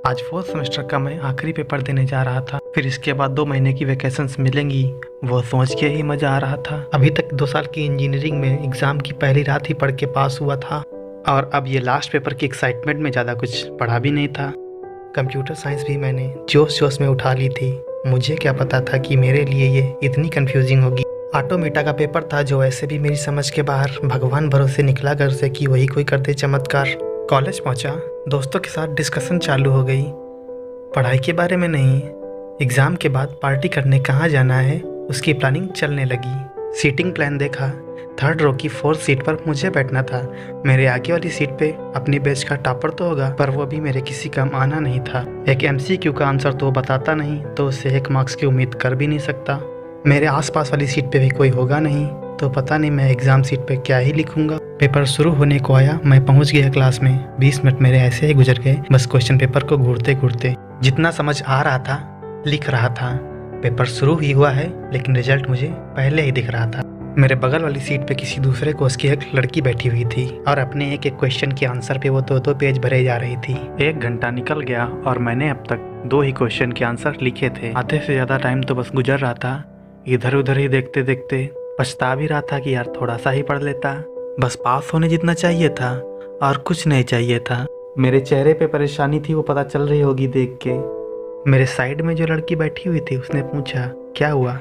आज fourth semester का मैं आखिरी पेपर देने जा रहा था। फिर इसके बाद 2 महीने की वैकेशंस मिलेंगी, वो सोच के ही मजा आ रहा था। अभी तक 2 साल की इंजीनियरिंग में एग्जाम की पहली रात ही पढ़ के पास हुआ था और अब ये लास्ट पेपर की एक्साइटमेंट में ज़्यादा कुछ पढ़ा भी नहीं था। कंप्यूटर साइंस भी मैंने जोश जोश में उठा ली थी। मुझे क्या पता था कि मेरे लिए ये इतनी कंफ्यूजिंग होगी। ऑटोमेटा का पेपर था जो ऐसे भी मेरी समझ के बाहर। भगवान भरोसे निकला घर से कि वही कोई कर दे चमत्कार। कॉलेज पहुंचा, दोस्तों के साथ डिस्कशन चालू हो गई। पढ़ाई के बारे में नहीं, एग्ज़ाम के बाद पार्टी करने कहाँ जाना है उसकी प्लानिंग चलने लगी। सीटिंग प्लान देखा, 3rd रो की 4th सीट पर मुझे बैठना था। मेरे आगे वाली सीट पे अपनी बैच का टॉपर तो होगा, पर वो भी मेरे किसी काम आना नहीं था। एक MCQ का आंसर तो बताता नहीं, तो उससे 1 मार्क्स की उम्मीद कर भी नहीं सकता। मेरे आसपास वाली सीट पे भी कोई होगा नहीं, तो पता नहीं मैं एग्ज़ाम सीट पे क्या ही लिखूंगा। पेपर शुरू होने को आया, मैं पहुंच गया क्लास में। 20 मिनट मेरे ऐसे ही गुजर गए, बस क्वेश्चन पेपर को घूरते घूरते। जितना समझ आ रहा था लिख रहा था। पेपर शुरू ही हुआ है, लेकिन रिजल्ट मुझे पहले ही दिख रहा था। मेरे बगल वाली सीट पे किसी दूसरे कोर्स की एक लड़की बैठी हुई थी और अपने एक एक क्वेश्चन के आंसर पे वो 2-2 पेज भरे जा रही थी। 1 घंटा निकल गया और मैंने अब तक 2 ही क्वेश्चन के आंसर लिखे थे। आधे से ज़्यादा टाइम तो बस गुजर रहा था इधर उधर ही देखते देखते। पछता भी रहा था कि यार थोड़ा सा ही पढ़ लेता, बस पास होने जितना चाहिए था और कुछ नहीं चाहिए था। मेरे चेहरे पे परेशानी थी, वो पता चल रही होगी देख के। मेरे साइड में जो लड़की बैठी हुई थी उसने पूछा, क्या हुआ,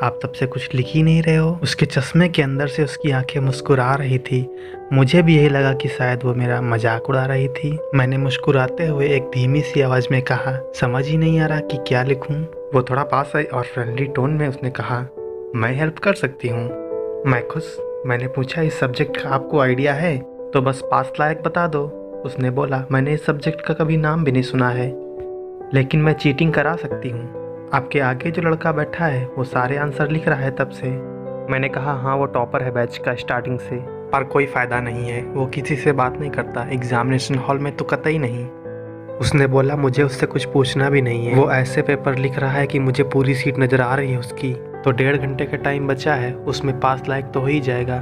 आप तब से कुछ लिख ही नहीं रहे हो? उसके चश्मे के अंदर से उसकी आंखें मुस्कुरा रही थी। मुझे भी यही लगा कि शायद वो मेरा मजाक उड़ा रही थी। मैंने मुस्कुराते हुए एक धीमी सी आवाज़ में कहा, समझ ही नहीं आ रहा कि क्या लिखूं। वो थोड़ा पास आई और फ्रेंडली टोन में उसने कहा, मैं हेल्प कर सकती हूँ। मैं खुश। मैंने पूछा, इस सब्जेक्ट का आपको आइडिया है तो बस पास लायक बता दो। उसने बोला, मैंने इस सब्जेक्ट का कभी नाम भी नहीं सुना है, लेकिन मैं चीटिंग करा सकती हूँ। आपके आगे जो लड़का बैठा है वो सारे आंसर लिख रहा है तब से। मैंने कहा, हाँ वो टॉपर है बैच का स्टार्टिंग से, पर कोई फ़ायदा नहीं है, वो किसी से बात नहीं करता, एग्जामिनेशन हॉल में तो कतई नहीं। उसने बोला, मुझे उससे कुछ पूछना भी नहीं है, वो ऐसे पेपर लिख रहा है कि मुझे पूरी सीट नज़र आ रही है उसकी। तो 1.5 घंटे का टाइम बचा है, उसमें पास लायक तो हो ही जाएगा।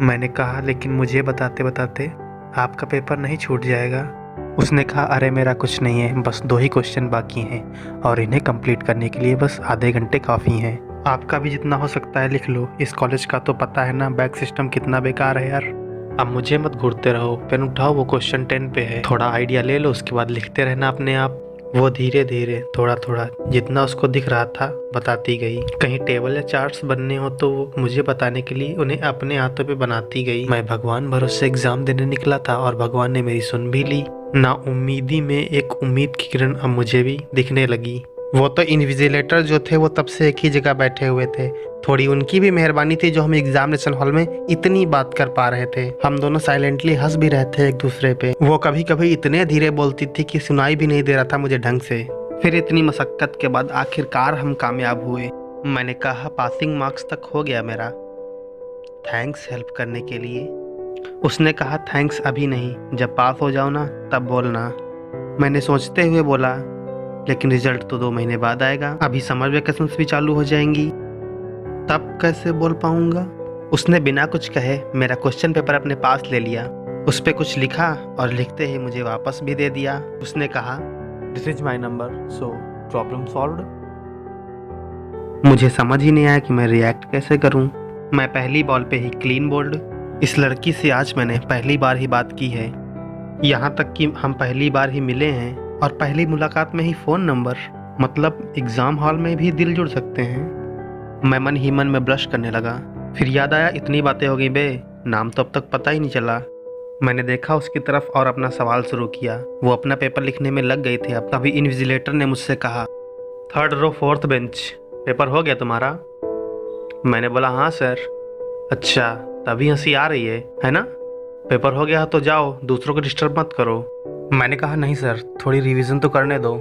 मैंने कहा, लेकिन मुझे बताते बताते आपका पेपर नहीं छूट जाएगा। उसने कहा, अरे मेरा कुछ नहीं है, बस 2 ही क्वेश्चन बाकी हैं और इन्हें कंप्लीट करने के लिए बस आधे घंटे काफ़ी हैं। आपका भी जितना हो सकता है लिख लो, इस कॉलेज का तो पता है ना बैक सिस्टम कितना बेकार है यार। अब मुझे मत घूरते रहो, पेन उठाओ, वो क्वेश्चन 10 पे है, थोड़ा आइडिया ले लो, उसके बाद लिखते रहना अपने आप। वो धीरे धीरे थोड़ा थोड़ा जितना उसको दिख रहा था बताती गई। कहीं टेबल या चार्ट्स बनने हो तो वो मुझे बताने के लिए उन्हें अपने हाथों पे बनाती गई। मैं भगवान भरोसे एग्जाम देने निकला था और भगवान ने मेरी सुन भी ली। ना उम्मीदी में एक उम्मीद की किरण अब मुझे भी दिखने लगी। वो तो इन्विजिलेटर जो थे वो तब से एक ही जगह बैठे हुए थे। थोड़ी उनकी भी मेहरबानी थी जो हम एग्जामिनेशन हॉल में इतनी बात कर पा रहे थे। हम दोनों साइलेंटली हंस भी रहे थे एक दूसरे पे। वो कभी कभी इतने धीरे बोलती थी कि सुनाई भी नहीं दे रहा था मुझे ढंग से। फिर इतनी मशक्कत के बाद आखिरकार हम कामयाब हुए। मैंने कहा, पासिंग मार्क्स तक हो गया मेरा, थैंक्स हेल्प करने के लिए। उसने कहा, थैंक्स अभी नहीं, जब पास हो जाओ ना तब बोलना। मैंने सोचते हुए बोला, लेकिन रिजल्ट तो 2 महीने बाद आएगा, अभी समर वेकेशंस भी चालू हो जाएंगी, तब कैसे बोल पाऊंगा। उसने बिना कुछ कहे मेरा क्वेश्चन पेपर अपने पास ले लिया, उस पर कुछ लिखा और लिखते ही मुझे वापस भी दे दिया। उसने कहा, this is my number, so problem solved. मुझे समझ ही नहीं आया कि मैं रिएक्ट कैसे करूं। मैं पहली बॉल पे ही क्लीन बोल्ड। इस लड़की से आज मैंने पहली बार ही बात की है, यहाँ तक कि हम पहली बार ही मिले हैं और पहली मुलाकात में ही फ़ोन नंबर, मतलब एग्ज़ाम हॉल में भी दिल जुड़ सकते हैं। मैं मन ही मन में ब्लश करने लगा। फिर याद आया, इतनी बातें हो गई बे, नाम तो अब तक पता ही नहीं चला। मैंने देखा उसकी तरफ और अपना सवाल शुरू किया। वो अपना पेपर लिखने में लग गए थे। अब तभी इन्विजिलेटर ने मुझसे कहा, 3rd रो 4th बेंच, पेपर हो गया तुम्हारा? मैंने बोला, हाँ सर। अच्छा, तभी हंसी आ रही है ना? पेपर हो गया तो जाओ, दूसरों को डिस्टर्ब मत करो। मैंने कहा, नहीं सर, थोड़ी रिवीजन तो करने दो।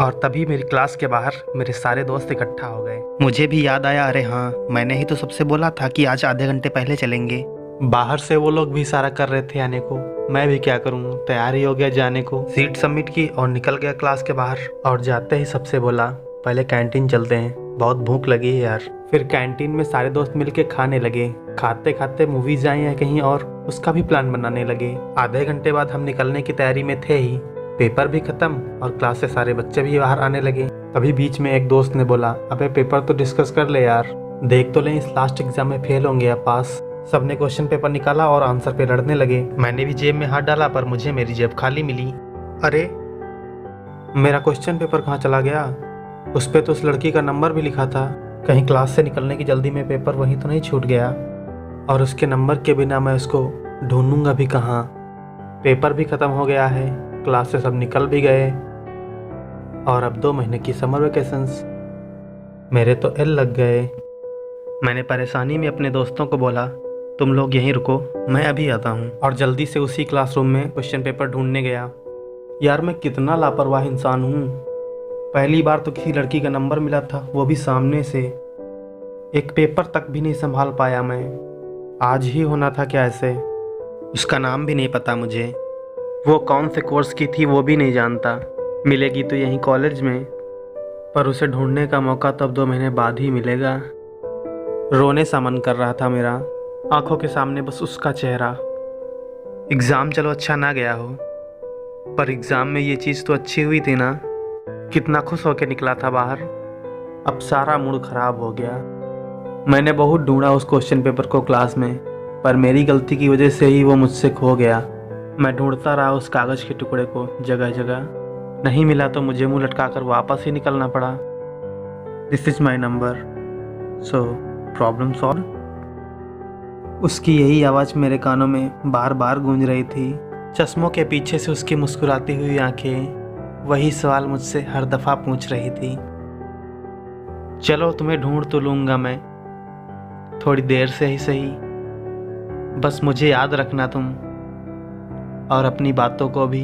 और तभी मेरी क्लास के बाहर मेरे सारे दोस्त इकट्ठा हो गए। मुझे भी याद आया, अरे हाँ, मैंने ही तो सबसे बोला था कि आज आधे घंटे पहले चलेंगे। बाहर से वो लोग भी इशारा कर रहे थे आने को, मैं भी क्या करूँ, तैयार ही हो गया जाने को। सीट सबमिट की और निकल गया क्लास के बाहर। और जाते ही सबसे बोला, पहले कैंटीन चलते हैं, बहुत भूख लगी है यार। फिर कैंटीन में सारे दोस्त मिलके खाने लगे। खाते खाते मूवी जाएं या कहीं और, उसका भी प्लान बनाने लगे। आधे घंटे बाद हम निकलने की तैयारी में थे ही पेपर भी खत्म और क्लास से सारे बच्चे भी बाहर आने लगे। तभी बीच में एक दोस्त ने बोला, अबे पेपर तो डिस्कस कर ले यार, देख तो ले इस लास्ट एग्जाम में फेल होंगे या पास। सबने क्वेश्चन पेपर निकाला और आंसर पे लड़ने लगे। मैंने भी जेब में हाथ डाला पर मुझे मेरी जेब खाली मिली। अरे मेरा क्वेश्चन पेपर कहाँ चला गया? उस पे तो उस लड़की का नंबर भी लिखा था। कहीं क्लास से निकलने की जल्दी में पेपर वहीं तो नहीं छूट गया? और उसके नंबर के बिना मैं उसको ढूंढूंगा भी कहाँ? पेपर भी ख़त्म हो गया है, क्लास से सब निकल भी गए और अब 2 महीने की समर वेकेशंस। मेरे तो एल लग गए। मैंने परेशानी में अपने दोस्तों को बोला, तुम लोग यहीं रुको, मैं अभी आता हूँ। और जल्दी से उसी क्लासरूम में क्वेश्चन पेपर ढूंढने गया। यार मैं कितना लापरवाह इंसान हूँ। पहली बार तो किसी लड़की का नंबर मिला था, वो भी सामने से। एक पेपर तक भी नहीं संभाल पाया मैं। आज ही होना था क्या ऐसे? उसका नाम भी नहीं पता मुझे, वो कौन से कोर्स की थी वो भी नहीं जानता। मिलेगी तो यहीं कॉलेज में, पर उसे ढूंढने का मौका तो अब 2 महीने बाद ही मिलेगा। रोने सा मन कर रहा था मेरा, आंखों के सामने बस उसका चेहरा। एग्ज़ाम चलो अच्छा ना गया हो, पर एग्ज़ाम में ये चीज़ तो अच्छी हुई थी ना। कितना खुश होकर निकला था बाहर, अब सारा मूड ख़राब हो गया। मैंने बहुत ढूंढा उस क्वेश्चन पेपर को क्लास में, पर मेरी गलती की वजह से ही वो मुझसे खो गया। मैं ढूंढता रहा उस कागज़ के टुकड़े को जगह जगह, नहीं मिला तो मुझे मुंह लटकाकर वापस ही निकलना पड़ा। This is my number, so problem solve. उसकी यही आवाज़ मेरे कानों में बार बार गूंज रही थी। चश्मों के पीछे से उसकी मुस्कुराती हुई आंखें वही सवाल मुझसे हर दफ़ा पूछ रही थी। चलो तुम्हें ढूंढ तो लूँगा मैं, थोड़ी देर से ही सही, बस मुझे याद रखना तुम, और अपनी बातों को भी।